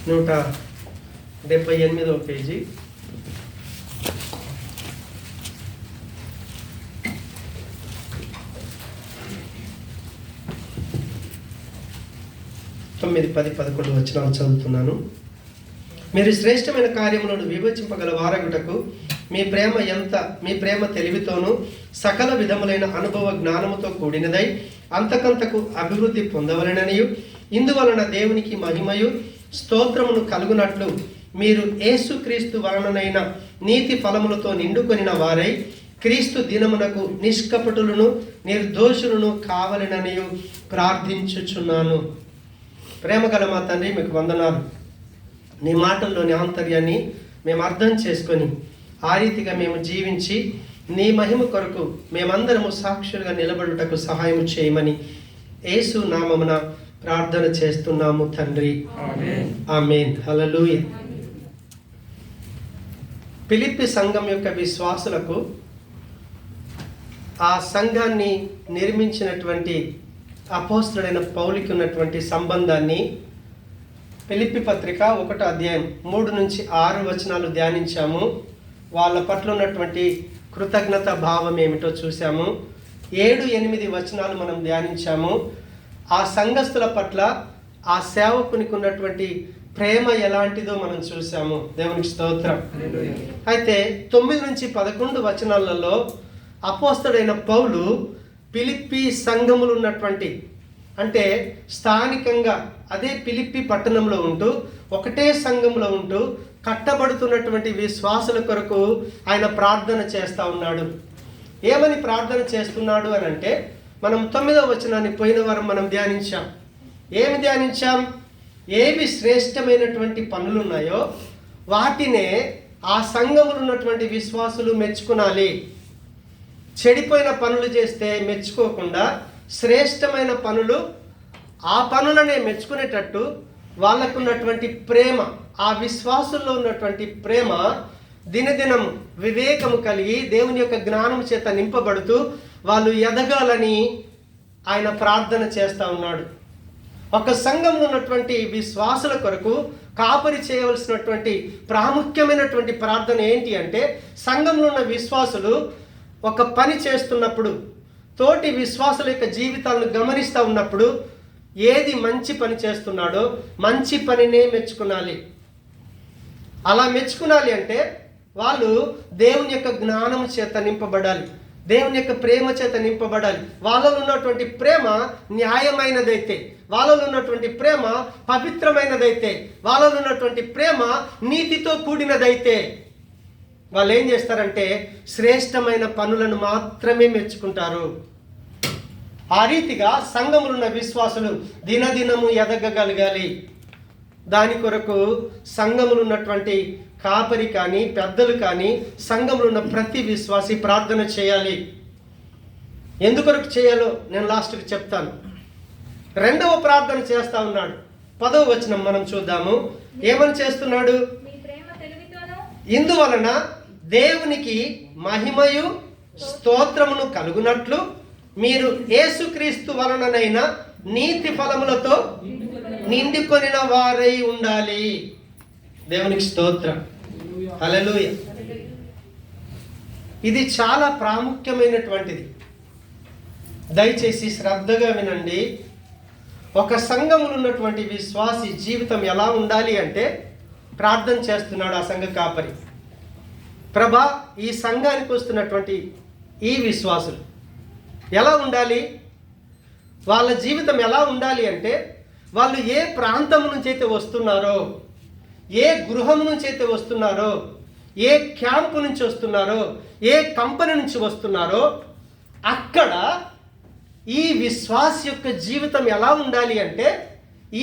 178వ page. తొమ్మిది, 10, 11 వచనాలు చదువుతున్నాను. మీరు శ్రేష్టమైన కార్యములను వివేచింపగల వారగుటకు మీ ప్రేమ తెలివితోనూ సకల విధములైన అనుభవ జ్ఞానముతో కూడినదై అంతకంతకు అభివృద్ధి పొందవలెననియు, ఇందువలన దేవునికి మహిమయు స్తోత్రమును కలుగునట్లు మీరు యేసుక్రీస్తు వలననైన నీతి ఫలములతో నిండుకొనిన వారై క్రీస్తు దినమునకు నిష్కపటులను నిర్దోషులను కావలెననియు ప్రార్థించుచున్నాను. ప్రేమగల మా తండ్రి, మీకు వందనాలు. నీ మాటల్లోని ఆంతర్యాన్ని మేము అర్థం చేసుకొని ఆ రీతిగా మేము జీవించి నీ మహిమ కొరకు మేమందరము సాక్షులుగా నిలబడుటకు సహాయం చేయమని యేసు నామమున ప్రార్థన చేస్తున్నాము తండ్రి. ఆమేన్. హల్లెలూయా. ఫిలిప్పి సంఘం యొక్క విశ్వాసులకు ఆ సంఘాన్ని నిర్మించినటువంటి అపోస్తలుడైన పౌలుకి ఉన్నటువంటి సంబంధాన్ని ఫిలిప్పి పత్రిక 1వ అధ్యాయం 3 నుంచి 6 వచనాలు ధ్యానించాము. వాళ్ళ పట్ల ఉన్నటువంటి కృతజ్ఞత భావం ఏమిటో చూసాము. 7, 8 వచనాలు మనం ధ్యానించాము. ఆ సంఘస్థుల పట్ల ఆ సేవకునికి ఉన్నటువంటి ప్రేమ ఎలాంటిదో మనం చూసాము. దేవునికి స్తోత్రం. అయితే 9 నుంచి 11 వచనాలలో అపోస్తలుడైన పౌలు ఫిలిప్పి సంఘములు ఉన్నటువంటి, అంటే స్థానికంగా అదే ఫిలిప్పి పట్టణంలో ఉంటూ ఒకటే సంఘంలో ఉంటూ కట్టబడుతున్నటువంటి విశ్వాసుల కొరకు ఆయన ప్రార్థన చేస్తూ ఉన్నాడు. ఏమని ప్రార్థన చేస్తున్నాడు అని అంటే, మనం 9వ వచనాన్ని పోయిన వారం మనం ధ్యానించాం. ఏమి ధ్యానించాం? ఏవి శ్రేష్టమైనటువంటి పనులు ఉన్నాయో వాటినే ఆ సంఘములు ఉన్నటువంటి విశ్వాసులు మెచ్చుకునాలి. చెడిపోయిన పనులు చేస్తే మెచ్చుకోకుండా శ్రేష్టమైన పనులు, ఆ పనులనే మెచ్చుకునేటట్టు వాళ్ళకున్నటువంటి ప్రేమ, ఆ విశ్వాసుల్లో ఉన్నటువంటి ప్రేమ దినదినం వివేకము కలిగి దేవుని యొక్క జ్ఞానం చేత నింపబడుతూ వాళ్ళు ఎదగాలని ఆయన ప్రార్థన చేస్తూ ఉన్నాడు. ఒక సంఘంలో ఉన్నటువంటి విశ్వాసుల కొరకు కాపరి చేయవలసినటువంటి ప్రాముఖ్యమైనటువంటి ప్రార్థన ఏంటి అంటే, సంఘంలో ఉన్న విశ్వాసులు ఒక పని చేస్తున్నప్పుడు తోటి విశ్వాసుల యొక్క జీవితాలను గమనిస్తూ ఉన్నప్పుడు ఏది మంచి పని చేస్తున్నాడో మంచి పనినే మెచ్చుకునాలి. అలా మెచ్చుకునాలి అంటే వాళ్ళు దేవుని యొక్క జ్ఞానం చేత నింపబడాలి, దేవుని యొక్క ప్రేమ చేత నింపబడాలి. వాళ్ళలో ఉన్నటువంటి ప్రేమ న్యాయమైనదైతే, వాళ్ళలో ఉన్నటువంటి ప్రేమ పవిత్రమైనదైతే, వాళ్ళలో ఉన్నటువంటి ప్రేమ నీతితో కూడినదైతే వాళ్ళు ఏం చేస్తారంటే శ్రేష్టమైన పనులను మాత్రమే మెచ్చుకుంటారు. ఆ రీతిగా సంఘములు ఉన్న విశ్వాసులు దినదినము ఎదగగలగాలి. దాని కొరకు సంఘములు ఉన్నటువంటి కాపరి కానీ పెద్దలు కానీ సంఘములు ఉన్న ప్రతి విశ్వాసి ప్రార్థన చేయాలి. ఎందుకొరకు చేయాలో నేను లాస్ట్కి చెప్తాను. 2వ ప్రార్థన చేస్తా ఉన్నాడు. 10వ వచనం మనం చూద్దాము. ఏమని చేస్తున్నాడు? ఇందువలన దేవునికి మహిమయు స్తోత్రమును కలుగునట్లు మీరు యేసుక్రీస్తు వలననైన నీతి ఫలములతో నిండుకొనిన వారై ఉండాలి. దేవునికి స్తోత్రం. హల్లెలూయా. ఇది చాలా ప్రాముఖ్యమైనటువంటిది. దయచేసి శ్రద్ధగా వినండి. ఒక సంఘములో ఉన్నటువంటి విశ్వాసి జీవితం ఎలా ఉండాలి అంటే, ప్రార్థన చేస్తున్నాడు ఆ సంఘ కాపరి. ప్రభా, ఈ సంఘానికి వస్తున్నటువంటి ఈ విశ్వాసులు ఎలా ఉండాలి? వాళ్ళ జీవితం ఎలా ఉండాలి అంటే, వాళ్ళు ఏ ప్రాంతం నుంచి అయితే వస్తున్నారో, ఏ గృహం నుంచి అయితే వస్తున్నారో, ఏ క్యాంపు నుంచి వస్తున్నారో, ఏ కంపెనీ నుంచి వస్తున్నారో, అక్కడ ఈ విశ్వాస యొక్క జీవితం ఎలా ఉండాలి అంటే,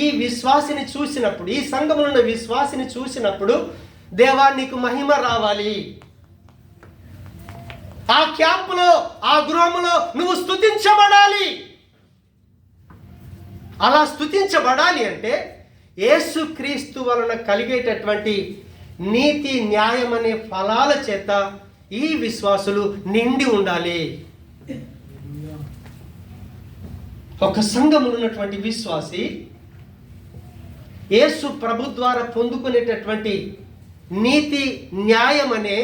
ఈ విశ్వాసిని చూసినప్పుడు, ఈ సంఘంలో ఉన్న విశ్వాసిని చూసినప్పుడు దేవా నీకు మహిమ రావాలి. ఆ క్యాంపులో, ఆ గృహంలో నువ్వు స్తుతించబడాలి. అలా స్తుతించబడాలి అంటే యేసుక్రీస్తు వలన కలిగేటటువంటి నీతి, న్యాయం అనే ఫలాల చేత ఈ విశ్వాసులు నిండి ఉండాలి. ఒక సంఘములో ఉన్నటువంటి విశ్వాసి యేసు ప్రభు ద్వారా పొందుకునేటటువంటి నీతి న్యాయం అనే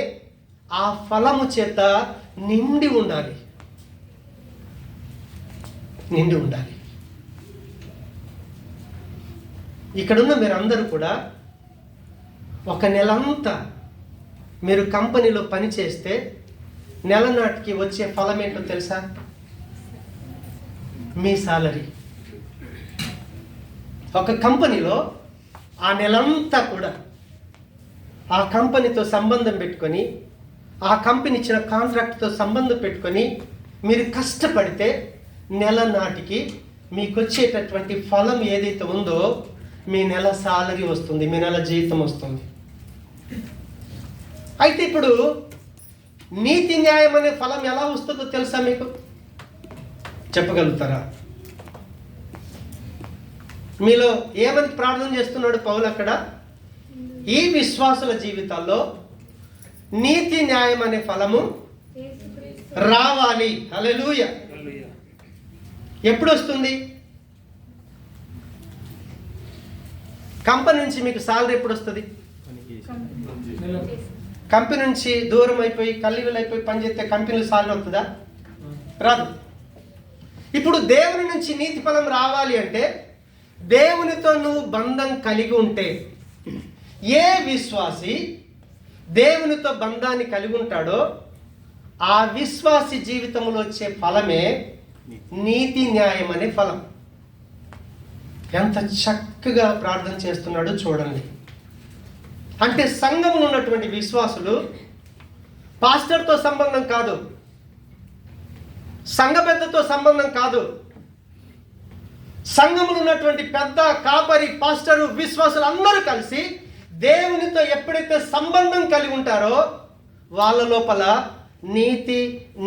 ఆ ఫలము చేత నిండి ఉండాలి. ఇక్కడున్న మీరందరూ కూడా ఒక నెలంతా మీరు కంపెనీలో పని చేస్తే నెల నాటికి వచ్చే ఫలం ఏంటో తెలుసా? మీ సాలరీ. ఒక కంపెనీలో ఆ నెలంతా కూడా ఆ కంపెనీతో సంబంధం పెట్టుకొని, ఆ కంపెనీ ఇచ్చిన కాంట్రాక్ట్తో సంబంధం పెట్టుకొని మీరు కష్టపడితే నెల నాటికి మీకు వచ్చేటటువంటి ఫలం ఏదైతే ఉందో మీ నెల సాలరీ వస్తుంది, మీ నెల జీతం వస్తుంది. అయితే ఇప్పుడు నీతి న్యాయం అనే ఫలం ఎలా వస్తుందో తెలుసా? మీకు చెప్పగలుగుతారా? మీలో ఏమని ప్రార్థన చేస్తున్నాడు పౌలు అక్కడ? ఈ విశ్వాసుల జీవితాల్లో నీతి న్యాయం అనే ఫలము రావాలి. హల్లెలూయా. ఎప్పుడు వస్తుంది? కంపెనీ నుంచి మీకు సాలరీ ఎప్పుడు వస్తుంది? కంపెనీ నుంచి దూరం అయిపోయి కల్లివిలు అయిపోయి పనిచేస్తే కంపెనీలో సాలరీ వస్తుందా? రాదు. ఇప్పుడు దేవుని నుంచి నీతి ఫలం రావాలి అంటే దేవునితో నువ్వు బంధం కలిగి ఉంటే, ఏ విశ్వాసి దేవునితో బంధాన్ని కలిగి ఉంటాడో ఆ విశ్వాసి జీవితంలో వచ్చే ఫలమే నీతి న్యాయం అనే ఫలం. ఎంత చక్కగా ప్రార్థన చేస్తున్నాడో చూడండి. అంటే సంఘంలో ఉన్నటువంటి విశ్వాసులు పాస్టర్తో సంబంధం కాదు, సంఘ పెద్దతో సంబంధం కాదు, సంఘంలో ఉన్నటువంటి పెద్ద కాపరి పాస్టరు విశ్వాసులు అందరూ కలిసి దేవునితో ఎప్పుడైతే సంబంధం కలిగి ఉంటారో వాళ్ళ లోపల నీతి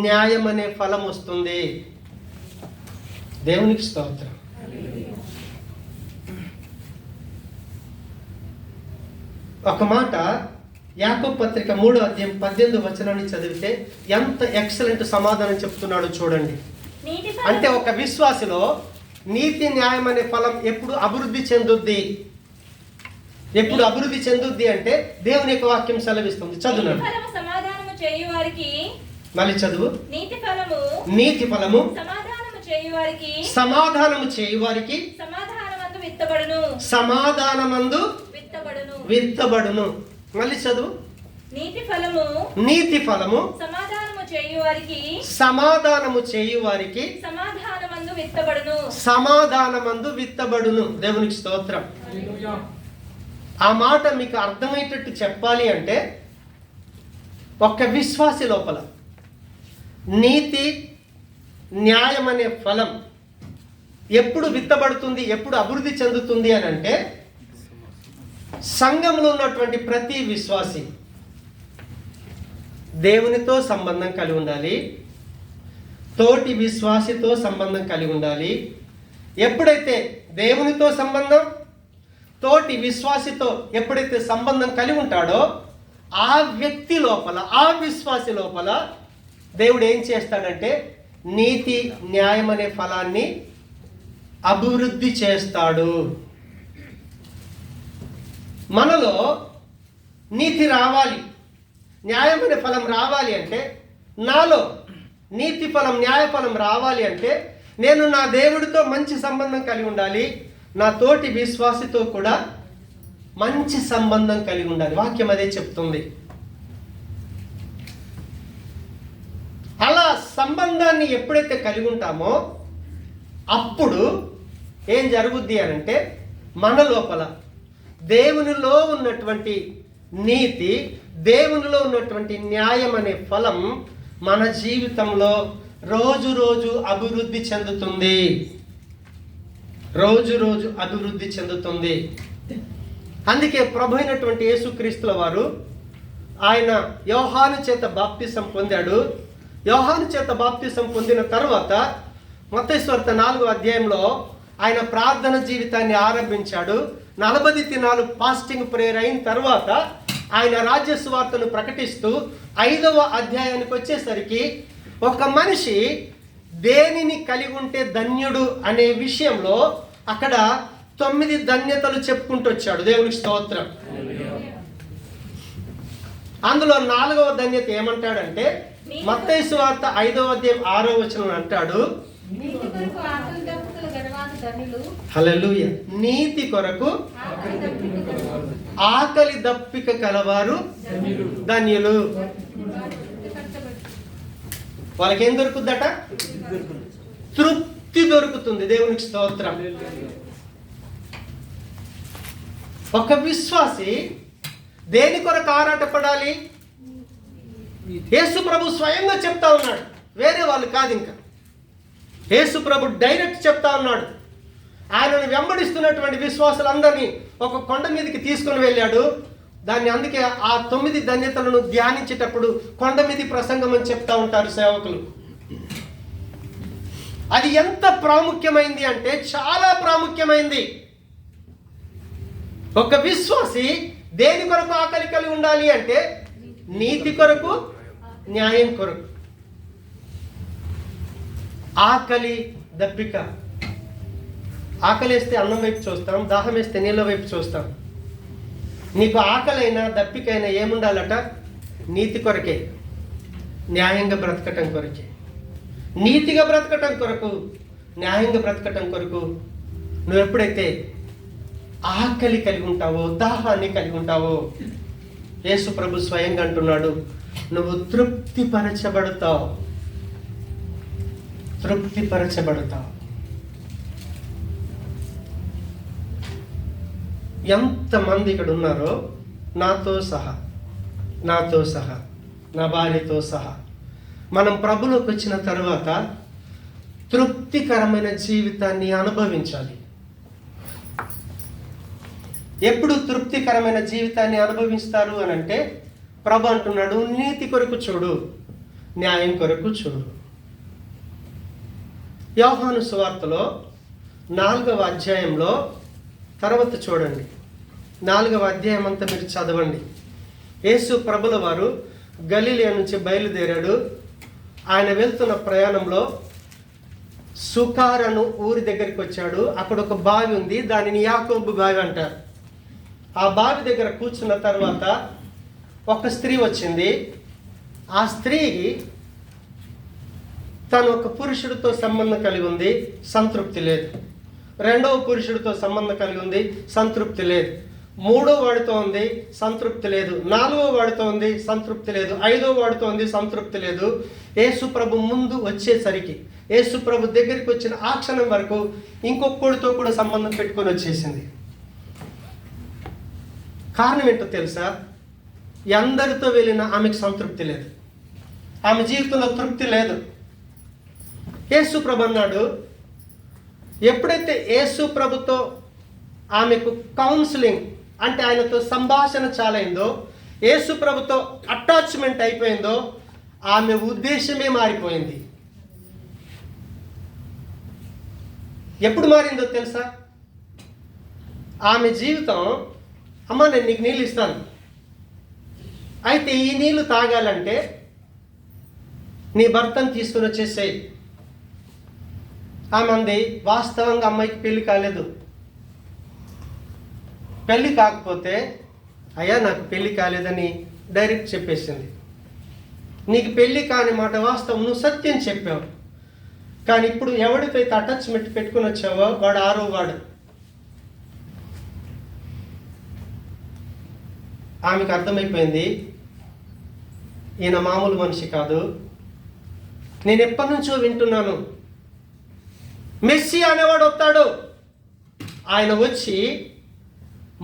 న్యాయం అనే ఫలం వస్తుంది. దేవునికి స్తోత్రం. ఒక మాట యాకోబు పత్రిక 3వ అధ్యాయం 18వ వచనాన్ని చదివితే ఎంత ఎక్సలెంట్ సమాధానం చెప్తున్నాడో చూడండి. అంటే ఒక విశ్వాసిలో నీతి న్యాయం అనే ఫలం ఎప్పుడు అభివృద్ధి చెందుద్ది? ఎప్పుడు అభివృద్ధి చెందుద్ది అంటే దేవుని యొక్క వాక్యం సెలవిస్తుంది. చదువున్నాను. మళ్ళీ చదువు. నీతి ఫలము సమాధానము చేయువారికి సమాధానమందు విత్తబడును. మళ్ళీ చదువు. నీతి ఫలము సమాధానము చేయువారికి సమాధానమందు విత్తబడును. దేవునికి స్తోత్రం. ఆ మాట మీకు అర్థమయ్యేటట్టు చెప్పాలి అంటే ఒక్క విశ్వాసి లోపల నీతి న్యాయం అనే ఫలం ఎప్పుడు విత్తబడుతుంది, ఎప్పుడు అభివృద్ధి చెందుతుంది అని అంటే సంఘంలో ఉన్నటువంటి ప్రతి విశ్వాసి దేవునితో సంబంధం కలిగి ఉండాలి, తోటి విశ్వాసితో సంబంధం కలిగి ఉండాలి. ఎప్పుడైతే దేవునితో సంబంధం, తోటి విశ్వాసితో ఎప్పుడైతే సంబంధం కలిగి ఉంటాడో ఆ వ్యక్తి లోపల, ఆ విశ్వాసి లోపల దేవుడు ఏం చేస్తాడంటే నీతి న్యాయం అనే ఫలాన్ని అభివృద్ధి చేస్తాడు. మనలో నీతి రావాలి, న్యాయం అనే ఫలం రావాలి అంటే, నాలో నీతి ఫలం న్యాయ ఫలం రావాలి అంటే నేను నా దేవుడితో మంచి సంబంధం కలిగి ఉండాలి, నా తోటి విశ్వాసితో కూడా మంచి సంబంధం కలిగి ఉండాలి. వాక్యం అదే చెప్తుంది. అలా సంబంధాన్ని ఎప్పుడైతే కలిగి ఉంటామో అప్పుడు ఏం జరుగుద్ది అనంటే మన లోపల దేవునిలో ఉన్నటువంటి నీతి, దేవునిలో ఉన్నటువంటి న్యాయం అనే ఫలం మన జీవితంలో రోజు రోజు అభివృద్ధి చెందుతుంది. రోజు రోజు అభివృద్ధి చెందుతుంది. అందుకే ప్రభు అయినటువంటి యేసుక్రీస్తుల వారు ఆయన యోహాను చేత బాప్తిసం పొందాడు. యోహాను చేత బాప్తిసం పొందిన తర్వాత మత్తయి సువార్త 4వ అధ్యాయంలో ఆయన ప్రార్థన జీవితాన్ని ఆరంభించాడు. 40 దినాలు ఫాస్టింగ్ ప్రేయర్ అయిన తర్వాత ఆయన రాజ్య సువార్తను ప్రకటిస్తూ 5వ అధ్యాయానికి వచ్చేసరికి ఒక మనిషి దేనిని కలిగి ఉంటే ధన్యుడు అనే విషయంలో అక్కడ 9 ధన్యతలు చెప్పుకుంటూ వచ్చాడు. దేవునికి స్తోత్రం. అందులో 4వ ధన్యత ఏమంటాడంటే మత్తయి సువార్త 5వ అధ్యాయం 6వ వచనం అంటాడు, హల్లెలూయా, నీతి కొరకు ఆకలి దప్పిక కలవారు ధన్యులు. వాళ్ళకి ఏం దొరుకుద్దట? తృప్తి దొరుకుతుంది. దేవునికి స్తోత్రం. ఒక విశ్వాసి దేని కొరకు ఆరాటపడాలి? యేసు ప్రభు స్వయంగా చెప్తా ఉన్నాడు, వేరే వాళ్ళు కాదు. ఇంకా యేసు ప్రభు డైరెక్ట్ చెప్తా ఉన్నాడు. ఆయనను వెంబడిస్తున్నటువంటి విశ్వాసులందరినీ ఒక కొండ మీదకి తీసుకుని వెళ్ళాడు. దాన్ని అందుకే ఆ 9 ధన్యతలను ధ్యానించేటప్పుడు కొండ మీద ప్రసంగం అని చెప్తా ఉంటారు సేవకులు. అది ఎంత ప్రాముఖ్యమైంది అంటే చాలా ప్రాముఖ్యమైంది. ఒక విశ్వాసి దేని కొరకు ఆకలి కలిగి ఉండాలి అంటే నీతి కొరకు, న్యాయం కొరకు. ఆకలి దప్పిక. ఆకలి వేస్తే అన్నం వైపు చూస్తాం, దాహం వేస్తే నీళ్ళ వైపు చూస్తాం. నీకు ఆకలైనా దప్పికైనా ఏముండాలట? నీతి కొరకే, న్యాయంగా బ్రతకటం కొరకే. నీతిగా బ్రతకటం కొరకు, న్యాయంగా బ్రతకటం కొరకు నువ్వు ఎప్పుడైతే ఆకలి కలిగి ఉంటావో, దాహాన్ని కలిగి ఉంటావో, యేసు ప్రభు స్వయంగా అంటున్నాడు, నువ్వు తృప్తిపరచబడతావు. తృప్తిపరచబడతావు. ఎంతమంది ఇక్కడ ఉన్నారో నాతో సహా, నా భార్యతో సహా మనం ప్రభులోకి వచ్చిన తర్వాత తృప్తికరమైన జీవితాన్ని అనుభవించాలి. ఎప్పుడు తృప్తికరమైన జీవితాన్ని అనుభవిస్తారు అని అంటే ప్రభు అంటున్నాడు, నీతి కొరకు చూడు, న్యాయం కొరకు చూడు. యోహాను సువార్తలో 4వ అధ్యాయంలో తర్వాత చూడండి, 4వ అధ్యాయం అంతా మీరు చదవండి. యేసు ప్రభుల వారు గలిలయ నుంచి బయలుదేరాడు. ఆయన వెళ్తున్న ప్రయాణంలో సుకారను ఊరి దగ్గరికి వచ్చాడు. అక్కడ ఒక బావి ఉంది, దానిని యాకోబు బావి అంటారు. ఆ బావి దగ్గర కూర్చున్న తర్వాత ఒక స్త్రీ వచ్చింది. ఆ స్త్రీకి తను ఒక పురుషుడితో సంబంధం కలిగి ఉంది, సంతృప్తి లేదు. 2వ పురుషుడితో సంబంధం కలిగి ఉంది, సంతృప్తి లేదు. 3వ వాడితో ఉంది, సంతృప్తి లేదు. 4వ వాడితో ఉంది, సంతృప్తి లేదు. 5వ వాడితో ఉంది, సంతృప్తి లేదు. యేసు ప్రభు ముందు వచ్చేసరికి, యేసు ప్రభు దగ్గరికి వచ్చిన ఆ క్షణం వరకు ఇంకొకడితో కూడా సంబంధం పెట్టుకొని వచ్చేసింది. కారణం ఏంటో తెలుసా? అందరితో వెళ్ళిన ఆమెకు సంతృప్తి లేదు, ఆమె జీవితంలో తృప్తి లేదు. యేసు ప్రభు అన్నాడు, ఎప్పుడైతే యేసు ప్రభుతో ఆమెకు కౌన్సిలింగ్ అంటే ఆయనతో సంభాషణ చాలైందో, యేసు ప్రభుతో అటాచ్మెంట్ అయిపోయిందో, ఆమె ఉద్దేశమే మారిపోయింది. ఎప్పుడు మారిందో తెలుసా? ఆమె జీవితం, అమ్మ నేను నీకు నీళ్ళు ఇస్తాను, అయితే ఈ నీళ్ళు తాగాలంటే నీ భర్తను తీసుకుని వచ్చేసేయి. ఆమె అంది, వాస్తవంగా అమ్మాయికి పెళ్లి కాలేదు. పెళ్లి కాకపోతే అయ్యా నాకు పెళ్లి కాలేదని డైరెక్ట్ చెప్పేసింది. నీకు పెళ్లి కాని మాట వాస్తవం, నువ్వు సత్యం చెప్పావు. కానీ ఇప్పుడు ఎవరితో అయితే అటాచ్మెంట్ పెట్టుకుని వచ్చావో వాడు 6వ వాడు. ఆమెకు అర్థమైపోయింది, ఈయన మామూలు మనిషి కాదు. నేను ఎప్పటి నుంచో వింటున్నాను, మెస్సీ అనేవాడు వస్తాడు, ఆయన వచ్చి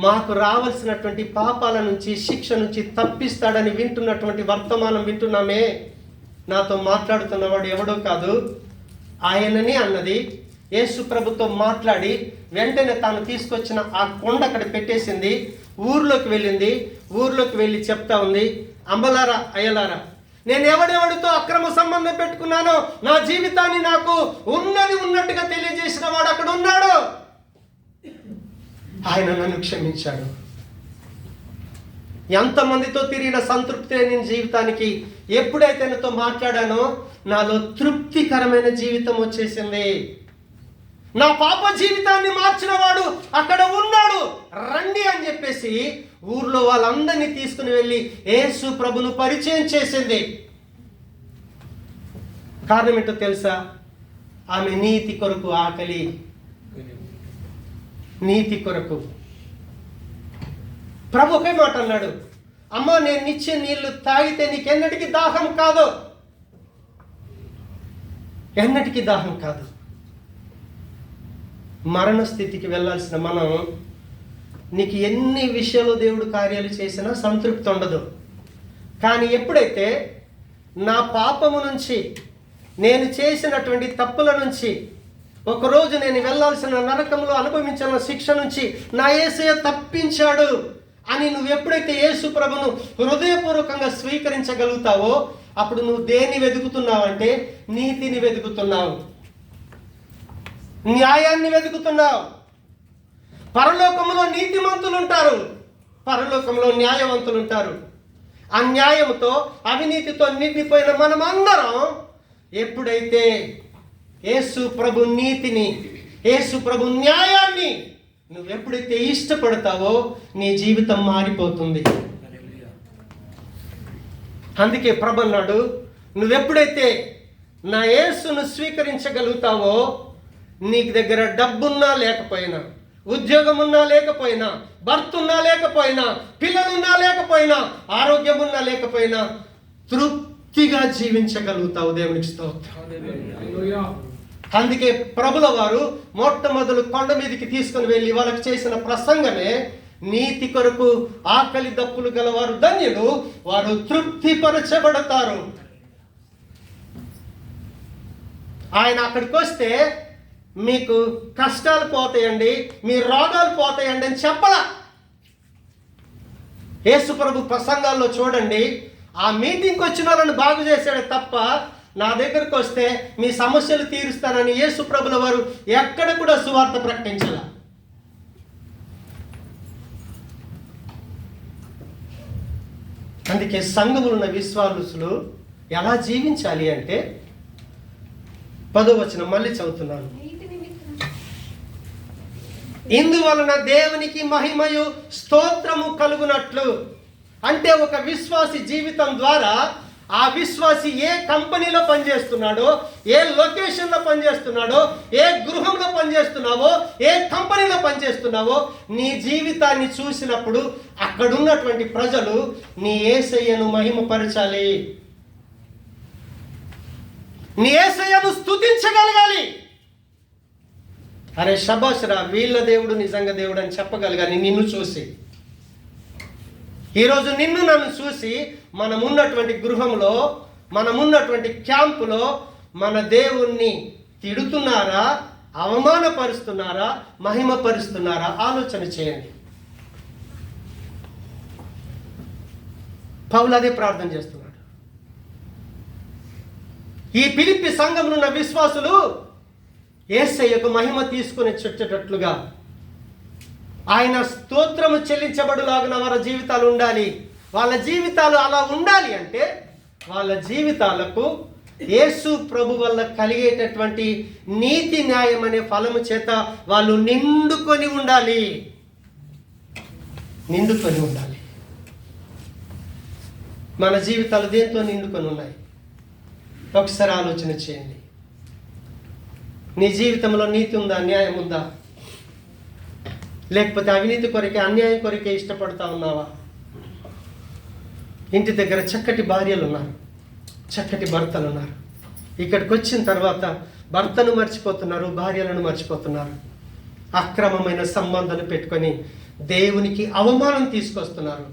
మాకు రావాల్సినటువంటి పాపాల నుంచి, శిక్ష నుంచి తప్పిస్తాడని వింటున్నటువంటి వర్తమానం వింటున్నామే. నాతో మాట్లాడుతున్నవాడు ఎవడో కాదు, ఆయనని అన్నది. యేసు ప్రభుతో మాట్లాడి వెంటనే తాను తీసుకొచ్చిన ఆ కొండ అక్కడ పెట్టేసింది. ఊర్లోకి వెళ్ళింది. ఊర్లోకి వెళ్ళి చెప్తా ఉంది, అమ్మలారా అయ్యలారా, నేను ఎవడెవడితో అక్రమ సంబంధం పెట్టుకున్నానో నా జీవితాన్ని నాకు ఉన్నది ఉన్నట్టుగా తెలియజేసిన వాడు అక్కడ ఉన్నాడు. ఆయన నన్ను క్షమించాడు. ఎంతమందితో తిరిగిన సంతృప్తి లేని జీవితానికి ఎప్పుడైతే నాతో మాట్లాడానో నాలో తృప్తికరమైన జీవితం వచ్చేసింది. నా పాప జీవితాన్ని మార్చిన వాడు అక్కడ ఉన్నాడు, రండి అని చెప్పేసి ఊర్లో వాళ్ళందరినీ తీసుకుని వెళ్ళి యేసు ప్రభును పరిచయం చేసింది. కారణం ఏంటో తెలుసా? ఆమె నీతి కొరకు ఆకలి, నీతి కొరకు. ప్రభు ఒకే మాట అన్నాడు, అమ్మా నేను ఇచ్చే నీళ్లు తాగితే నీకెన్నటికీ దాహం కాదు, ఎన్నటికీ దాహం కాదు. మరణ స్థితికి వెళ్ళాల్సిన మనం, నీకు ఎన్ని విషయాలు దేవుడు కార్యాలు చేసినా సంతృప్తి ఉండదు. కానీ ఎప్పుడైతే నా పాపము నుంచి, నేను చేసినటువంటి తప్పుల నుంచి, ఒకరోజు నేను వెళ్ళాల్సిన నరకంలో అనుభవించిన శిక్ష నుంచి నా యేసయ్య తప్పించాడు అని నువ్వు ఎప్పుడైతే యేసు ప్రభును హృదయపూర్వకంగా స్వీకరించగలుగుతావో అప్పుడు నువ్వు దేన్ని వెతుకుతున్నావు అంటే నీతిని వెతుకుతున్నావు, న్యాయాన్ని వెతుకుతున్నావు. పరలోకంలో నీతిమంతులు ఉంటారు, పరలోకంలో న్యాయవంతులు ఉంటారు. అన్యాయంతో అవినీతితో నిండిపోయిన మనం అందరం ఎప్పుడైతే యేసు ప్రభు నీతిని, యేసు ప్రభు న్యాయాన్ని నువ్వెప్పుడైతే ఇష్టపడతావో నీ జీవితం మారిపోతుంది. అందుకే ప్రభు అన్నాడు, నువ్వెప్పుడైతే నా యేసును స్వీకరించగలుగుతావో నీకు దగ్గర డబ్బున్నా లేకపోయినా, ఉద్యోగం ఉన్నా లేకపోయినా, భర్త ఉన్నా లేకపోయినా, పిల్లలున్నా లేకపోయినా, ఆరోగ్యం ఉన్నా లేకపోయినా తృప్తిగా జీవించగలుగుతావు. దేవునికి స్తోత్రం. అందుకే ప్రభుల వారు మొట్టమొదలు కొండ మీదకి తీసుకుని వెళ్ళి వాళ్ళకి చేసిన ప్రసంగమే నీతి కొరకు ఆకలి దప్పులు గలవారు ధన్యులు, వారు తృప్తిపరచబడతారు. ఆయన అక్కడికి వస్తే మీకు కష్టాలు పోతాయండి, మీ రోగాలు పోతాయండి అని చెప్పలా. యేసు ప్రభు ప్రసంగాల్లో చూడండి, ఆ మీటింగ్కి వచ్చిన వాళ్ళని బాగు చేశాడు తప్ప నా దగ్గరకు వస్తే మీ సమస్యలు తీరుస్తానని యేసు ప్రభుల వారు ఎక్కడ కూడా సువార్త ప్రకటించాల. అందుకే సంఘములో ఉన్న విశ్వాసులు ఎలా జీవించాలి అంటే 10వ వచనం మళ్ళీ చదువుతున్నాను. ఇందువలన దేవునికి మహిమయు స్తోత్రము కలుగునట్లు. అంటే ఒక విశ్వాసి జీవితం ద్వారా ఆ విశ్వాసి ఏ కంపెనీలో పనిచేస్తున్నాడో, ఏ లొకేషన్లో పనిచేస్తున్నాడో, ఏ గృహంలో పనిచేస్తున్నావో, ఏ కంపెనీలో పనిచేస్తున్నావో, నీ జీవితాన్ని చూసినప్పుడు అక్కడున్నటువంటి ప్రజలు నీ యేసయ్యను మహిమపరచాలి, నీ యేసయ్యను స్తుతించగలగాలి. అరే శబాషరా, వీళ్ళ దేవుడు నిజంగా దేవుడు అని చెప్పగలగాలి నిన్ను చూసి. ఈరోజు నిన్ను నన్ను చూసి మనమున్నటువంటి గృహంలో, మనమున్నటువంటి క్యాంపులో మన దేవుణ్ణి తిడుతున్నారా, అవమానపరుస్తున్నారా, మహిమపరుస్తున్నారా? ఆలోచన చేయండి. పౌలు అదే ప్రార్థన చేస్తున్నాడు. ఈ ఫిలిప్పి సంఘంలో ఉన్న విశ్వాసులు యేసయ్యకు మహిమ తీసుకొని వచ్చేటట్లుగా, ఆయన స్తోత్రము చెల్లించబడులాగున వారి జీవితాలు ఉండాలి. వాళ్ళ జీవితాలు అలా ఉండాలి అంటే వాళ్ళ జీవితాలకు యేసు ప్రభు వల్ల కలిగేటటువంటి నీతి న్యాయం అనే ఫలము చేత వాళ్ళు నిండుకొని ఉండాలి, నిండుకొని ఉండాలి. మన జీవితాలు దేంతో నిండుకొని ఉన్నాయి? ఒకసారి ఆలోచన చేయండి. నీ జీవితంలో నీతి ఉందా, న్యాయం ఉందా? లేకపోతే అవినీతి కొరకే, అన్యాయం కొరకే ఇష్టపడతా ఉన్నావా? ఇంటి దగ్గర చక్కటి భార్యలు ఉన్నారు, చక్కటి భర్తలు ఉన్నారు. ఇక్కడికి వచ్చిన తర్వాత భర్తను మర్చిపోతున్నారు, భార్యలను మర్చిపోతున్నారు. అక్రమమైన సంబంధాలు పెట్టుకొని దేవునికి అవమానం తీసుకొస్తున్నారు.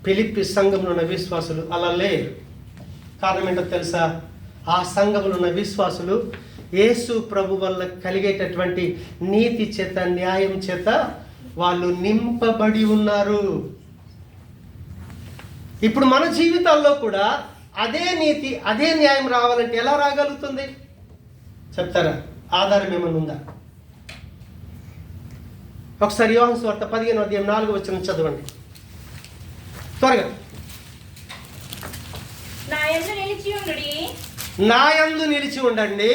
ఫిలిప్పి సంఘంలో ఉన్న విశ్వాసులు అలా లేరు. కారణం ఏంటో తెలుసా? ఆ సంఘంలో ఉన్న విశ్వాసులు యేసు ప్రభు వల్ల కలిగేటటువంటి నీతి చేత, న్యాయం చేత వాళ్ళు నింపబడి ఉన్నారు. ఇప్పుడు మన జీవితాల్లో కూడా అదే నీతి, అదే న్యాయం రావాలంటే ఎలా రాగలుగుతుంది చెప్తారా? ఆధారం ఏమన్నా ఉందా? ఒకసారి యోహాను సువార్త 15వ అధ్యాయం 4వ వచనం చదవండి త్వరగా. నా యందు నిలిచి ఉండండి,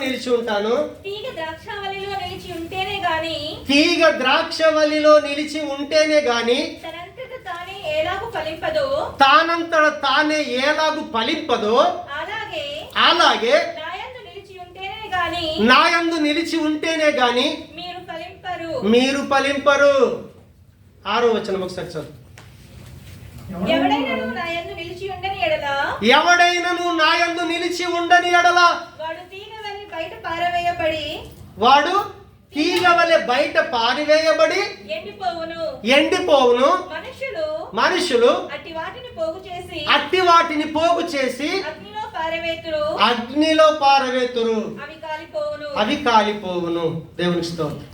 నిలిచి ఉంటాను. తీగ ద్రాక్షవల్లిలో నిలిచి ఉంటేనే గాని తానంతట తానే ఎలాగు ఫలింపదో అలాగే నాయందు నిలిచి ఉంటేనే గాని మీరు ఫలింపరు. 6వ వచనం ఒకసారి చదువు. ఎవడైనను నా యందు నిలిచి ఉండని ఎడల వాడు తీగ వలె బయట పారివేయబడి ఎండిపోవును. మనుషులు అట్టి వాటిని పోగు చేసి అగ్నిలో పారవేతురు, అవి కాలిపోవును. దేవునికి స్తోత్రం.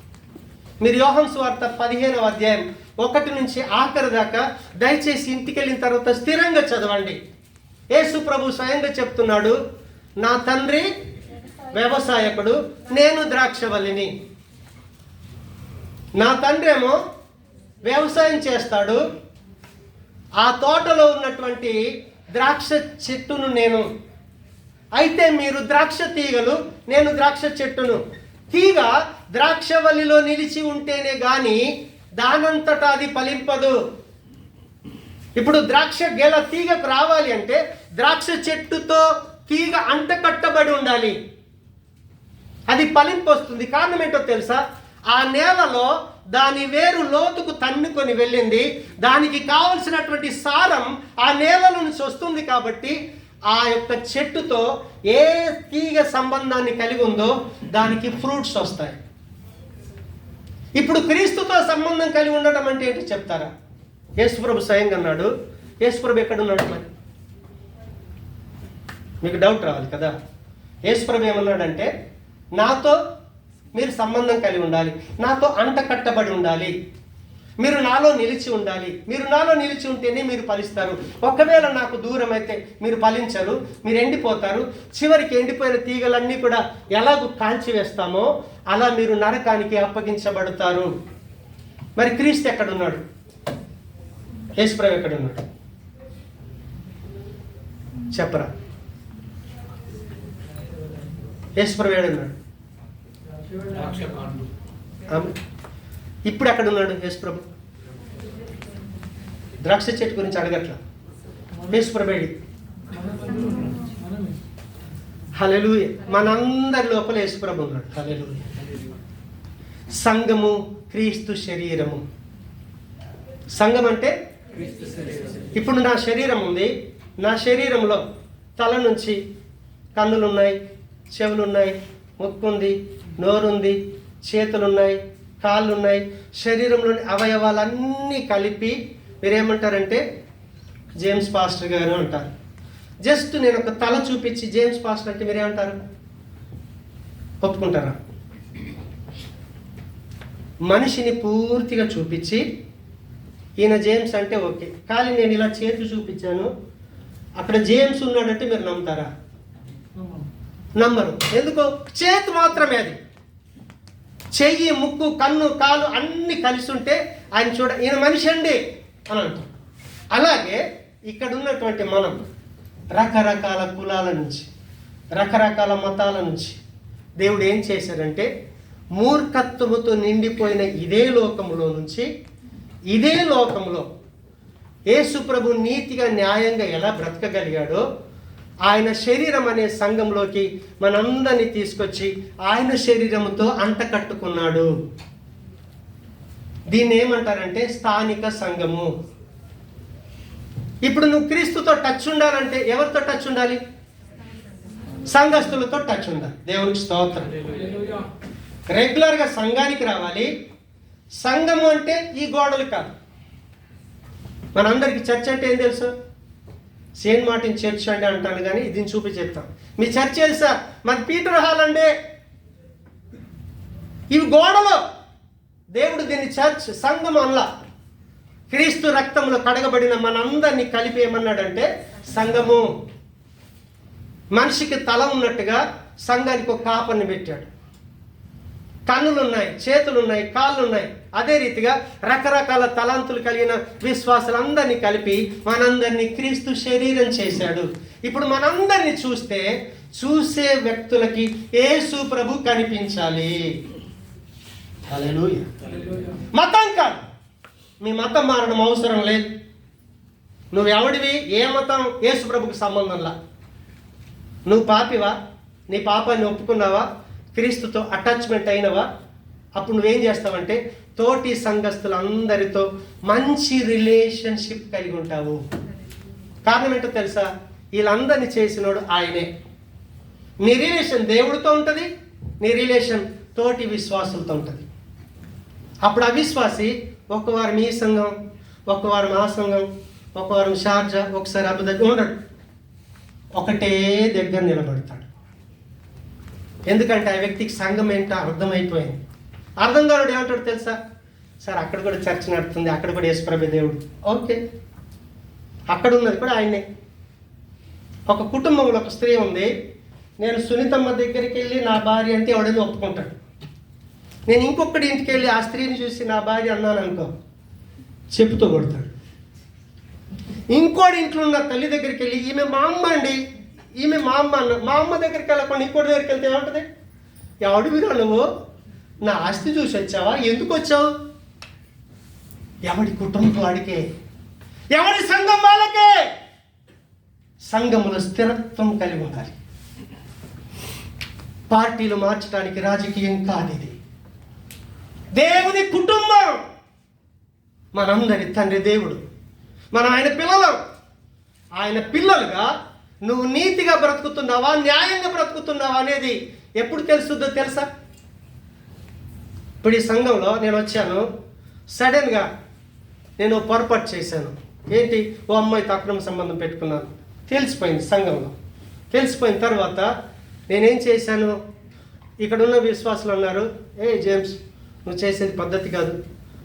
మీరు యోహాను సువార్త 15వ అధ్యాయం 1 నుంచి ఆఖరి దాకా దయచేసి ఇంటికి వెళ్ళిన తర్వాత స్థిరంగా చదవండి. యేసు ప్రభు స్వయంగా చెప్తున్నాడు, నా తండ్రి వ్యవసాయకుడు, నేను ద్రాక్షవల్లిని. నా తండ్రి ఏమో వ్యవసాయం చేస్తాడు, ఆ తోటలో ఉన్నటువంటి ద్రాక్ష చెట్టును నేను. అయితే మీరు ద్రాక్ష తీగలు, నేను ద్రాక్ష చెట్టును. తీగ ద్రాక్షవల్లిలో నిలిచి ఉంటేనే గాని దానంతటా అది ఫలింపదు. ఇప్పుడు ద్రాక్ష గెల తీగకు రావాలి అంటే ద్రాక్ష చెట్టుతో తీగ అంటకట్టబడి ఉండాలి, అది ఫలింపు వస్తుంది. కారణం ఏంటో తెలుసా? ఆ నేలలో దాని వేరు లోతుకు తన్నుకొని వెళ్ళింది, దానికి కావలసినటువంటి సారం ఆ నేల నుంచి వస్తుంది. కాబట్టి ఆ యొక్క చెట్టుతో ఏ తీగ సంబంధాన్ని కలిగి ఉందో దానికి ఫ్రూట్స్ వస్తాయి. ఇప్పుడు క్రీస్తుతో సంబంధం కలిగి ఉండటం అంటే ఏంటి చెప్తారా? యేసుప్రభు స్వయంగా అన్నాడు. యేసుప్రభు ఎక్కడున్నాడు? మరి మీకు డౌట్ రావాలి కదా. యేసుప్రభు ఏమన్నాడంటే, నాతో మీరు సంబంధం కలిగి ఉండాలి, నాతో అంట కట్టబడి ఉండాలి, మీరు నాలో నిలిచి ఉండాలి. మీరు నాలో నిలిచి ఉంటేనే మీరు ఫలిస్తారు. ఒకవేళ నాకు దూరం అయితే మీరు ఫలించరు, మీరు ఎండిపోతారు. చివరికి ఎండిపోయిన తీగలన్నీ కూడా ఎలాగూ కాల్చివేస్తామో అలా మీరు నరకానికి అప్పగించబడతారు. మరి క్రీస్తు ఎక్కడున్నాడు? యేసుప్రభు ఎక్కడున్నాడు చెప్పరా? యేసుప్రభు ఏడున్నాడు? ఇప్పుడు ఎక్కడున్నాడు యేసుప్రభు? ద్రాక్ష చెట్టు గురించి అడగట్లా. యేసుప్రభు ఏడి? హల్లెలూయా. మనందరి లోపల యేసుప్రభు ఉన్నాడు. హల్లెలూయా. సంఘము క్రీస్తు శరీరము. సంఘం అంటే ఇప్పుడు నా శరీరం ఉంది, నా శరీరంలో తల నుంచి కన్నులున్నాయి, చెవులున్నాయి, ముక్కుంది, నోరుంది, చేతులున్నాయి, కాళ్ళున్నాయి, శరీరంలోని అవయవాలన్నీ కలిపి మీరేమంటారంటే జేమ్స్ పాస్టర్ గారు అంటారు. జస్ట్ నేను ఒక తల చూపించి జేమ్స్ పాస్టర్ అంటే మీరేమంటారు? ఒప్పుకుంటారా? మనిషిని పూర్తిగా చూపించి ఈయన జేమ్స్ అంటే ఓకే, కానీ నేను ఇలా చేతి చూపించాను, అక్కడ జేమ్స్ ఉన్నాడంటే మీరు నమ్ముతారా? నమ్మరు. ఎందుకో? చేతి మాత్రమే అది. చెయ్యి, ముక్కు, కన్ను, కాలు అన్నీ కలిసి ఉంటే ఆయన ఈయన మనిషి అండి అని అంటాం. అలాగే ఇక్కడ ఉన్నటువంటి మనం రకరకాల కులాల నుంచి, రకరకాల మతాల నుంచి దేవుడు ఏం చేశాడంటే మూర్ఖత్వముతో నిండిపోయిన ఇదే లోకంలో నుంచి, ఇదే లోకంలో యేసు ప్రభు నీతిగా న్యాయంగా ఎలా బ్రతకగలిగాడో ఆయన శరీరం అనే సంఘంలోకి మనందరినీ తీసుకొచ్చి ఆయన శరీరంతో అంట కట్టుకున్నాడు. దీన్ని ఏమంటారంటే స్థానిక సంఘము. ఇప్పుడు నువ్వు క్రీస్తుతో టచ్ ఉండాలంటే ఎవరితో టచ్ ఉండాలి? సంఘస్థులతో టచ్ ఉండాలి. దేవునికి స్తోత్రం. రెగ్యులర్గా సంఘానికి రావాలి. సంఘము అంటే ఈ గోడలు కాదు. మనందరికి చర్చ్ అంటే ఏం తెలుసు? సెయింట్ మార్టిన్ చర్చ్ అండి అంటాను, కానీ ఇది చూపించేస్తాం. మీ చర్చ్ తెలుసా? మరి పీటర్ హాల్ అండి. ఇవి గోడలు. దేవుడు దీన్ని చర్చ్, సంఘం అల్లా. క్రీస్తు రక్తంలో కడగబడిన మనందరినీ కలిపి ఏమన్నాడంటే సంఘము. మనిషికి తల ఉన్నట్టుగా సంఘానికి ఒక కాపర్ని పెట్టాడు. కన్నులున్నాయి, చేతులున్నాయి, కాళ్ళున్నాయి. అదే రీతిగా రకరకాల తలాంతులు కలిగిన విశ్వాసులందరినీ కలిపి మనందరినీ క్రీస్తు శరీరం చేశాడు. ఇప్పుడు మనందరినీ చూస్తే చూసే వ్యక్తులకి యేసు ప్రభు కనిపించాలి. హల్లెలూయా. మతం కాదు, మీ మతం మారడం అవసరం లేదు. నువ్వు ఎవడివి, ఏ మతం యేసు ప్రభుకి సంబంధంలా. నువ్వు పాపివా, నీ పాపాన్ని ఒప్పుకున్నావా, క్రీస్తుతో అటాచ్మెంట్ అయినవా, అప్పుడు నువ్వేం చేస్తావంటే తోటి సంఘస్థులందరితో మంచి రిలేషన్షిప్ కలిగి ఉంటావు. కారణం ఏంటో తెలుసా? వీళ్ళందరినీ చేసినోడు ఆయనే. నీ రిలేషన్ దేవుడితో ఉంటుంది, నీ రిలేషన్ తోటి విశ్వాసులతో ఉంటుంది. అప్పుడు అవిశ్వాసి ఒక వారం ఈ సంఘం, ఒక వారం ఆ సంఘం, ఒక వారం షార్జా, ఒకసారి అబుదాబి ఉండడు, ఒకటే దగ్గర నిలబడతాడు. ఎందుకంటే ఆ వ్యక్తికి సంఘం ఏంటో అర్థమైపోయింది. అర్థం కాదు ఏమంటాడు తెలుసా? సార్ అక్కడ కూడా చర్చ నడుతుంది, అక్కడ కూడా యేసుప్రభు దేవుడు. ఓకే, అక్కడ ఉన్నది కూడా ఆయనే. ఒక కుటుంబంలో ఒక స్త్రీ ఉంది, నేను సునీతమ్మ దగ్గరికి వెళ్ళి నా భార్య అంటే ఎవడైనా ఒప్పుకుంటాడు. నేను ఇంకొకటి ఇంటికి వెళ్ళి ఆ స్త్రీని చూసి నా భార్య అన్నాను అనుకో, చెప్పుతో కొడతాడు. ఇంకోటి ఇంట్లో ఉన్న తల్లి దగ్గరికి వెళ్ళి ఈమె మా అమ్మ అండి, ఈమె మా అమ్మ అన్న, మా అమ్మ దగ్గరికి వెళ్ళకుండా ఇంకోటి దగ్గరికి వెళ్తే ఏమంటుంది? ఎవడు వీరా నువ్వు, నా ఆస్తి చూసి వచ్చావా, ఎందుకు వచ్చావు? ఎవడి కుటుంబం వాడికే, ఎవరి సంఘం వాళ్ళకే. సంఘములో స్థిరత్వం కలిగి ఉండాలి. పార్టీలు మార్చడానికి రాజకీయం కాదు ఇది. దేవుని కుటుంబం, మనందరి తండ్రి దేవుడు, మనం ఆయన పిల్లలు. ఆయన పిల్లలుగా నువ్వు నీతిగా బ్రతుకుతున్నావా, న్యాయంగా బ్రతుకుతున్నావా అనేది ఎప్పుడు తెలుస్తుందో తెలుసా? ఇప్పుడు ఈ సంఘంలో నేను వచ్చాను, సడన్గా నేను పొరపాటు చేశాను. ఏంటి? ఓ అమ్మాయితో అక్రమ సంబంధం పెట్టుకున్నాను, తెలిసిపోయింది సంఘంలో. తెలిసిపోయిన తర్వాత నేనేం చేశాను? ఇక్కడ ఉన్న విశ్వాసులు అన్నారు, ఏ జేమ్స్ నువ్వు చేసేది పద్ధతి కాదు,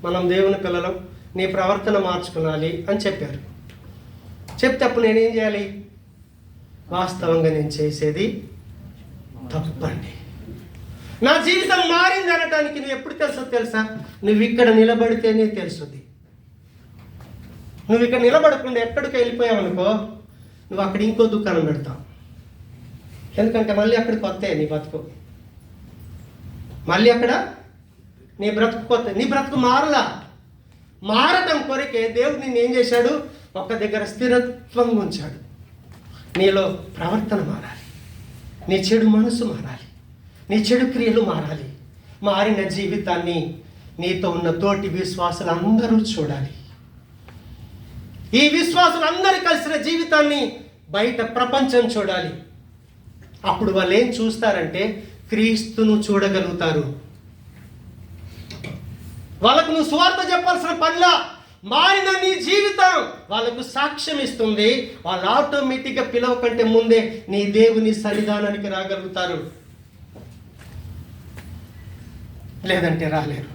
మనం దేవుని పిల్లలం, నీ ప్రవర్తన మార్చుకోవాలి అని చెప్పారు. చెప్తే అప్పుడు నేనేం చేయాలి? వాస్తవంగా నేను చేసేది తప్పండి, నా జీవితం మారింది అనటానికి నువ్వు ఎప్పుడు తెలుసా? నువ్వు ఇక్కడ నిలబడితేనే తెలుస్తుంది. నువ్వు ఇక్కడ నిలబడకుండా ఎక్కడికి వెళ్ళిపోయావు అనుకో, నువ్వు అక్కడ ఇంకో దుకాణం పెడతావు. ఎందుకంటే మళ్ళీ అక్కడికి వస్తే నీ బతుకు, మళ్ళీ అక్కడ నీ బ్రతుకు కొత్త, నీ బ్రతుకు మారటం కొరకే దేవుడు నిన్ను ఏం చేశాడు? ఒక దగ్గర స్థిరత్వం ఉంచాడు. నీలో ప్రవర్తన మారాలి, నీ చెడు మనసు మారాలి, నీ చెడు క్రియలు మారాలి. మారిన జీవితాన్ని నీతో ఉన్న తోటి విశ్వాసులు అందరూ చూడాలి. ఈ విశ్వాసులందరూ కలిసిన జీవితాన్ని బయట ప్రపంచం చూడాలి. అప్పుడు వాళ్ళు ఏం చూస్తారంటే క్రీస్తును చూడగలుగుతారు. వాళ్ళకు నువ్వు సువార్త చెప్పాల్సిన పనిలా, మారిన నీ జీవితం వాళ్ళకు సాక్ష్యం ఇస్తుంది. వాళ్ళు ఆటోమేటిక్గా పిలవ కంటే ముందే నీ దేవుని సన్నిధానానికి రాగలుగుతారు, లేదంటే రాలేరు.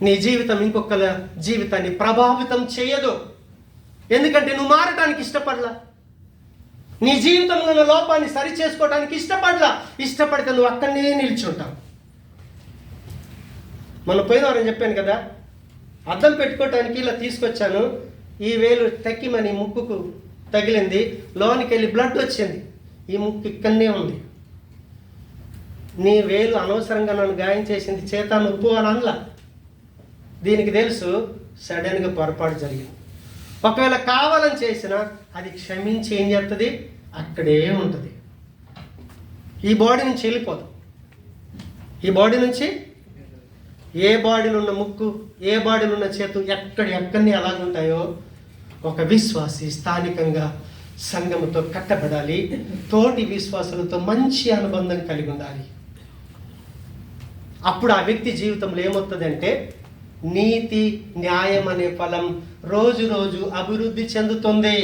నీ జీవితం ఇంకొకరి జీవితాన్ని ప్రభావితం చేయదు. ఎందుకంటే నువ్వు మారటానికి ఇష్టపడలా, నీ జీవితంలో ఉన్న లోపాన్ని సరి చేసుకోవడానికి ఇష్టపడితే నువ్వు అక్కడనే నిల్చుంటావు. మన పోయిన వారం చెప్పాను కదా, అద్దం పెట్టుకోవటానికి ఇలా తీసుకొచ్చాను, ఈ వేలు తక్కిమని ముక్కుకు తగిలింది, లోనికి వెళ్ళి బ్లడ్ వచ్చింది, ఈ ముక్కు ఇక్కడనే ఉంది. నీ వేలు అనవసరంగా నన్ను గాయం చేసింది, చేత నొప్పు అని అనలా. దీనికి తెలుసు సడన్గా పొరపాటు జరిగింది. ఒకవేళ కావాలని చేసినా అది క్షమించి ఏం చేస్తుంది? అక్కడే ఉంటుంది. ఈ బాడీ నుంచి వెళ్ళిపోదు. ఈ బాడీ నుంచి ఏ బాడీలో ఉన్న ముక్కు, ఏ బాడీలో ఉన్న చేతు ఎక్కడన్నీ ఎలాగుంటాయో ఒక విశ్వాసి స్థానికంగా సంఘముతో కట్టబడాలి, తోటి విశ్వాసులతో మంచి అనుబంధం కలిగి ఉండాలి. అప్పుడు ఆ వ్యక్తి జీవితంలో ఏమవుతుందంటే నీతి న్యాయం అనే ఫలం రోజు రోజు అభివృద్ధి చెందుతుంది.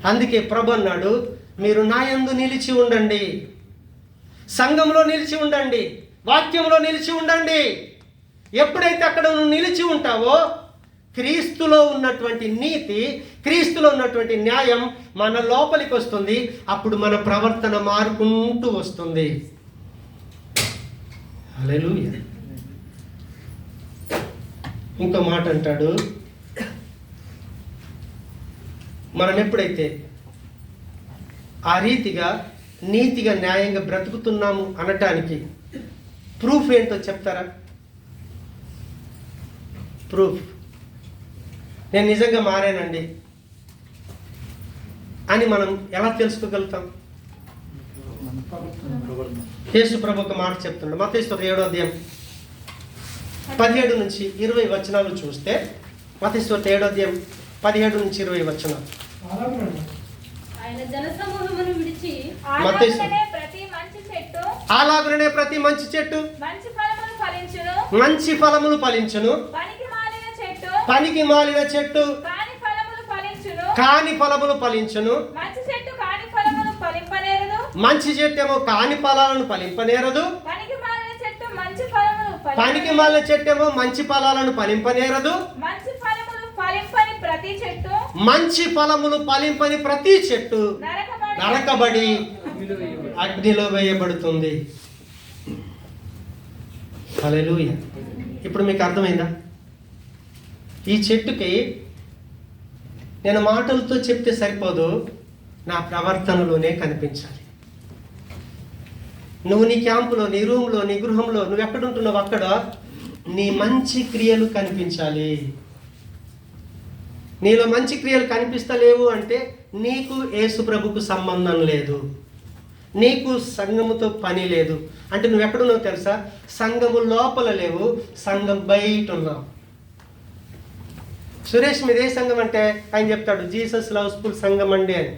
అందుకే ప్రభు అన్నాడు, మీరు నా యందు నిలిచి ఉండండి, సంఘంలో నిలిచి ఉండండి, వాక్యంలో నిలిచి ఉండండి. ఎప్పుడైతే అక్కడ నువ్వు నిలిచి ఉంటావో క్రీస్తులో ఉన్నటువంటి నీతి, క్రీస్తులో ఉన్నటువంటి న్యాయం మన లోపలికి వస్తుంది. అప్పుడు మన ప్రవర్తన మారుకుంటూ వస్తుంది. హల్లెలూయా. ఇంకో మాట అంటాడు, మనం ఎప్పుడైతే ఆ రీతిగా నీతిగా న్యాయంగా బ్రతుకుతున్నాము అనటానికి ప్రూఫ్ ఏంటో చెప్తారా? ప్రూఫ్, నేను నిజంగా మారానండి అని మనం ఎలా తెలుసుకోగలుగుతాం? యేసు ప్రభు ఒక మాట చెప్తున్నాడు. మత్తయి 7:17-20 చూస్తే, మత్తయి 7:17-20 ఆయన జనసమూహమును విడిచి అలాగుననే ప్రతి మంచి చెట్టు అలాగుననే ప్రతి మంచి చెట్టు మంచి ఫలములు ఫలించును, మంచి ఫలములు ఫలించును, పనికి మాలిన చెట్టు కాని కాని ఫలములు ఫలించును, ఫలములు ఫలించును. మంచి చెట్టు కాని ఫలములు ఫలింపనేరదు, మంచి చెట్టు ఏమో కాని ఫలాలను ఫలింపనేరదు, పనికి మాలిన చెట్టు మంచి ఫలములు పనికి మాలిన చెట్టు ఏమో మంచి ఫలాలను ఫలింపనేరదు. మంచి ఫలములు ఫలింపని ప్రతి చెట్టు మంచి ఫలములు ఫలింపని ప్రతి చెట్టు నరకబడి అగ్నిలో వేయబడుతుంది. హల్లెలూయా. ఇప్పుడు మీకు అర్థమైందా? ఈ చెట్టుకి నేను మాటలతో చెప్తే సరిపోదు, నా ప్రవర్తనలోనే కనిపించాలి. నువ్వు నీ క్యాంపులో, నీ రూమ్లో, నీ గృహంలో, నువ్వు ఎక్కడుంటున్నావు అక్కడ నీ మంచి క్రియలు కనిపించాలి. నీలో మంచి క్రియలు కనిపిస్తలేవు అంటే నీకు యేసు ప్రభుకు సంబంధం లేదు, నీకు సంఘముతో పని లేదు. అంటే నువ్వు ఎక్కడున్నావు తెలుసా? సంఘము లోపల లేవు, సంఘం బయట ఉన్నావు. సురేష్ మీదే సంఘం అంటే ఆయన చెప్తాడు జీసస్ లవ్స్ఫుల్ సంఘం అండి అని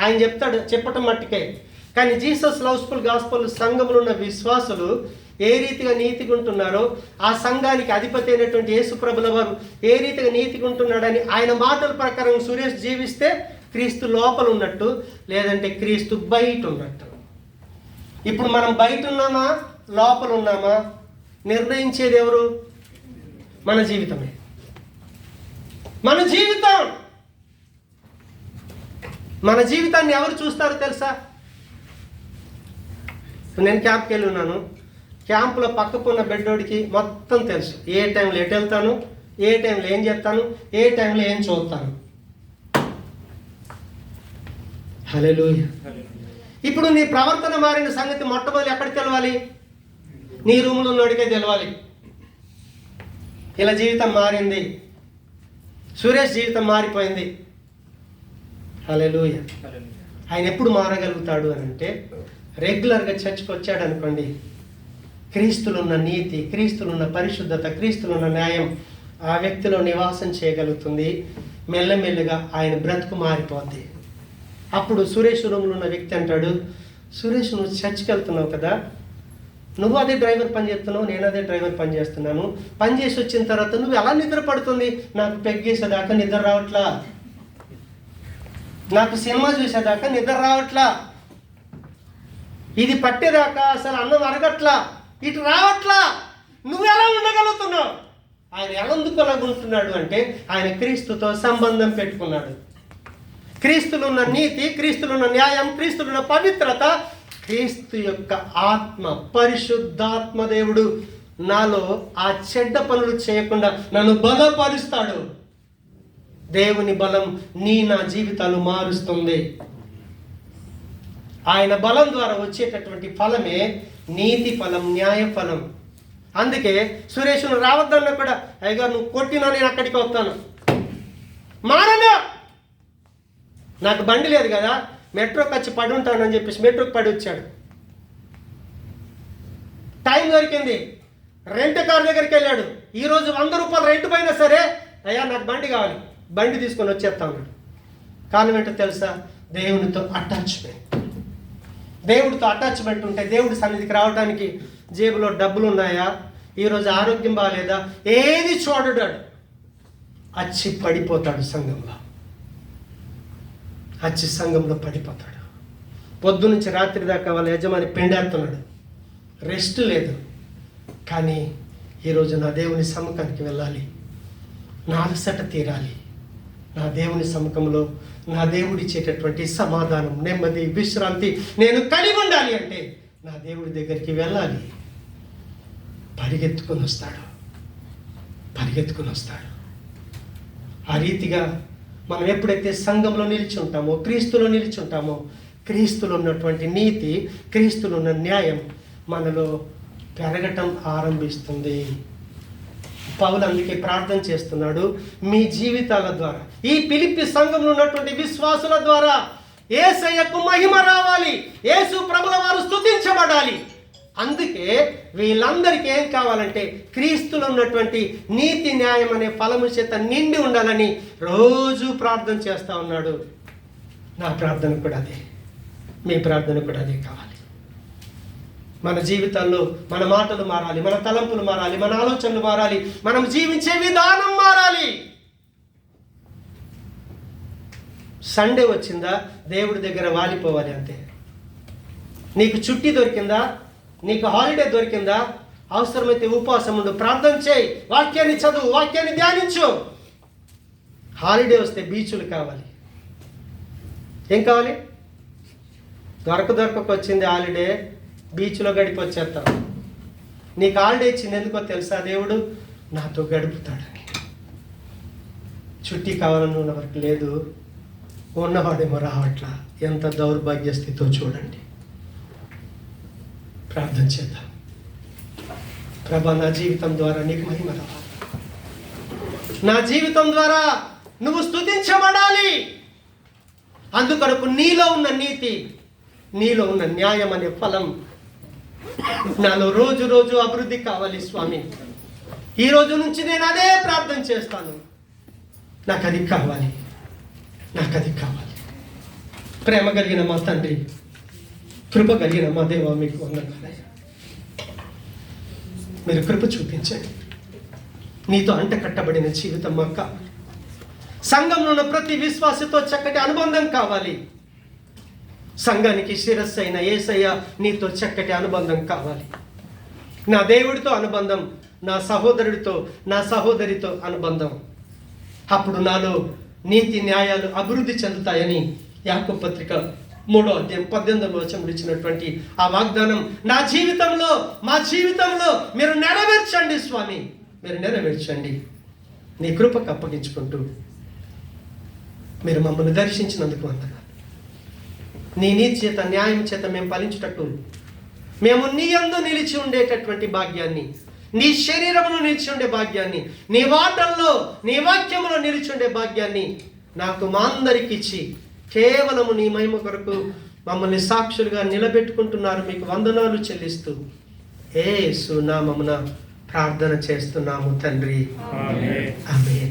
ఆయన చెప్తాడు, చెప్పటం మట్టుకే. కానీ జీసస్ లవ్స్ఫుల్ గాస్పల్ సంఘములో ఉన్న విశ్వాసులు ఏ రీతిగా నీతిగా ఉంటున్నారో, ఆ సంఘానికి అధిపతి అయినటువంటి యేసు ప్రభుల వారు ఏ రీతిగా నీతిగా ఉంటున్నాడని ఆయన మాటల ప్రకారం సురేష్ జీవిస్తే క్రీస్తు లోపల ఉన్నట్టు, లేదంటే క్రీస్తు బయట ఉన్నట్టు. ఇప్పుడు మనం బయట ఉన్నామా లోపల ఉన్నామా నిర్ణయించేది ఎవరు? మన జీవితమే. మన జీవితం, మన జీవితాన్ని ఎవరు చూస్తారో తెలుసా? నేను క్యాంప్కి వెళ్ళి ఉన్నాను. క్యాంపులో పక్కకున్న బెడ్డోడికి మొత్తం తెలుసు, ఏ టైంలో ఎటు వెళ్తాను, ఏ టైంలో ఏం చేస్తాను, ఏ టైంలో ఏం చూస్తాను. హల్లెలూయా. ఇప్పుడు నీ ప్రవర్తన మారిన సంగతి మొట్టమొదటి ఎక్కడికి తెలవాలి? నీ రూమ్లో ఉన్నోడికే తెలవాలి. ఇలా జీవితం మారింది, సురేష్ జీవితం మారిపోయింది. హల్లెలూయా. ఆయన ఎప్పుడు మారగలుగుతాడు అని అంటే రెగ్యులర్గా చర్చ్కి వచ్చాడు అనుకోండి, క్రీస్తులున్న నీతి, క్రీస్తులున్న పరిశుద్ధత, క్రీస్తులున్న న్యాయం ఆ వ్యక్తిలో నివాసం చేయగలుగుతుంది. మెల్లమెల్లగా ఆయన బ్రతుకు మారిపోద్ది. అప్పుడు సురేష్ రూమ్లో ఉన్న వ్యక్తి అంటాడు, సురేష్ నువ్వు చర్చ్కి వెళ్తున్నావు కదా, నువ్వు అదే డ్రైవర్ పని చేస్తున్నావు, నేను అదే డ్రైవర్ పని చేస్తున్నాను. పని చేసి వచ్చిన తర్వాత నువ్వు ఎలా నిద్ర పడుతుంది? నాకు పెగ్గేసేదాకా నిద్ర రావట్లా, నాకు సినిమా చూసేదాకా నిద్ర రావట్లా, ఇది పట్టేదాకా అసలు అన్నం అరగట్లా, ఇటు రావట్లా. నువ్వు ఎలా ఉండగలుగుతున్నావు? ఆయన ఎందుకు అలాగుంటున్నాడు అంటే ఆయన క్రీస్తుతో సంబంధం పెట్టుకున్నాడు. క్రీస్తులున్న నీతి, క్రీస్తులున్న న్యాయం, క్రీస్తులున్న పవిత్రత, క్రీస్తు యొక్క ఆత్మ, పరిశుద్ధాత్మ దేవుడు నాలో ఆ చెడ్డ పనులు చేయకుండా నన్ను బలపరుస్తాడు. దేవుని బలం నా జీవితాలు మారుస్తుంది. ఆయన బలం ద్వారా వచ్చేటటువంటి ఫలమే నీతి ఫలం, న్యాయ ఫలం. అందుకే సురేష్ను రావద్దన్నా కూడా, అయ్యగా నువ్వు కొట్టినా నేను అక్కడికి వస్తాను, మారనా, నాకు బండి లేదు కదా, మెట్రోకి వచ్చి పడి ఉంటానని చెప్పేసి మెట్రోకి పడి వచ్చాడు. టైం దొరికింది, రెంట్ కార్ దగ్గరికి వెళ్ళాడు. ఈరోజు 100 రూపాయలు రెంట్ పోయినా సరే, అయ్యా నాకు బండి కావాలి, బండి తీసుకొని వచ్చేస్తా ఉన్నాడు. కారణం ఏంటో తెలుసా? దేవునితో అటాచ్మెంట్. దేవుడితో అటాచ్మెంట్ ఉంటే దేవుడి సన్నిధికి రావడానికి జేబులో డబ్బులు ఉన్నాయా, ఈరోజు ఆరోగ్యం బాగాలేదా, ఏది చూడడాడు, అచ్చి పడిపోతాడు సంఘంలో, అచ్చి సంఘంలో పడిపోతాడు. పొద్దు నుంచి రాత్రి దాకా వాళ్ళ యజమాని పెండేస్తున్నాడు, రెస్ట్ లేదు. కానీ ఈరోజు నా దేవుని సముఖానికి వెళ్ళాలి, నా అలసట తీరాలి, నా దేవుని సముఖంలో నా దేవుడు ఇచ్చేటటువంటి సమాధానం, నెమ్మది, విశ్రాంతి నేను కలిగి ఉండాలి అంటే నా దేవుడి దగ్గరికి వెళ్ళాలి. పరిగెత్తుకొని వస్తాడు, పరిగెత్తుకొని వస్తాడు. ఆ రీతిగా మనం ఎప్పుడైతే సంఘంలో నిలిచి ఉంటామో, క్రీస్తులో నిలిచి ఉంటామో, క్రీస్తులో ఉన్నటువంటి నీతి, క్రీస్తులో ఉన్న న్యాయం మనలో పెరగటం ఆరంభిస్తుంది. పౌలు అందుకే ప్రార్థన చేస్తున్నాడు, మీ జీవితాల ద్వారా, ఈ ఫిలిప్పి సంఘంలో ఉన్నటువంటి విశ్వాసుల ద్వారా యేసయ్యకు మహిమ రావాలి, యేసు ప్రభుల వారు స్తుతించబడాలి. అందుకే వీళ్ళందరికీ ఏం కావాలంటే క్రీస్తులో ఉన్నటువంటి నీతి న్యాయం అనే ఫలము చేత నిండి ఉండాలని రోజు ప్రార్థన చేస్తూ ఉన్నాడు. నా ప్రార్థన కూడా అదే, మీ ప్రార్థన కూడా అదే కావాలి. మన జీవితాల్లో మన మాటలు మారాలి, మన తలంపులు మారాలి, మన ఆలోచనలు మారాలి, మనం జీవించే విధానం మారాలి. సండే వచ్చిందా దేవుడి దగ్గర వాలిపోవాలి అంతే. నీకు చుట్టి దొరికిందా, నీకు హాలిడే దొరికిందా, అవసరమైతే ఉపవాసం ఉండు, ప్రార్థన చేయి, వాక్యాన్ని చదువు, వాక్యాన్ని ధ్యానించు. హాలిడే వస్తే బీచులు కావాలి. ఏం కావాలి? దొరక వచ్చింది హాలిడే, బీచ్లో గడిపి వచ్చేస్తాం. నీకు హాలిడే ఇచ్చింది ఎందుకో తెలుసా? దేవుడు నాతో గడుపుతాడని. చుట్టి కావాలని ఉన్న వరకు లేదు, ఉన్నవాడేమో రావట్లా. ఎంత దౌర్భాగ్య స్థితితో చూడండి. ప్రార్థన చేద్దాం. ప్రభా, నా జీవితం ద్వారా నీకు మహిమ రావాలి, నా జీవితం ద్వారా నువ్వు స్తుతించబడాలి. అందుకొరకు నీలో ఉన్న నీతి, నీలో ఉన్న న్యాయం అనే ఫలం నాలో రోజు రోజు అభివృద్ధి కావాలి స్వామి. ఈ రోజు నుంచి నేను అదే ప్రార్థన చేస్తాను. నాకు అది కావాలి, నాకు అది కావాలి. ప్రేమ కలిగిన మా తండ్రి, కృప కలిగిన మా దేవా, మీకు వందనాలయ్యా. మీరు కృప చూపించండి. నీతో అంట కట్టబడిన జీవితం మాకు కావాలి. సంఘంలో ఉన్న ప్రతి విశ్వాసతో చక్కటి అనుబంధం కావాలి. సంఘానికి శిరస్సు అయిన యేసయ్య నీతో చక్కటి అనుబంధం కావాలి. నా దేవుడితో అనుబంధం, నా సహోదరుడితో, నా సహోదరితో అనుబంధం. అప్పుడు నాలో నీతి న్యాయాలు అభివృద్ధి చెందుతాయని యాకోబు పత్రిక 3వ అధ్యాయం 18వ వచనంలో ఇచ్చినటువంటి ఆ వాగ్దానం నా జీవితంలో, మా జీవితంలో మీరు నెరవేర్చండి స్వామి, మీరు నెరవేర్చండి. నీ కృపకు అప్పగించుకుంటూ మీరు మమ్మల్ని దర్శించినందుకు వందనాలు. నీ నీతి చేత, న్యాయం చేత మేము ఫలించుటకు, మేము నీ యందు నిలిచి ఉండేటటువంటి భాగ్యాన్ని, నీ శరీరమును నిలిచి ఉండే భాగ్యాన్ని, నీ వాటల్లో, నీ వాక్యములో నిలిచి ఉండే భాగ్యాన్ని నాకు మా అందరికి ఇచ్చి కేవలము నీ మహిమ కొరకు మమ్మల్ని సాక్షులుగా నిలబెట్టుకుంటున్నారు. మీకు వందనాలు చెల్లిస్తూ యేసు నామమున ప్రార్థన చేస్తున్నాము తండ్రి. ఆమేన్.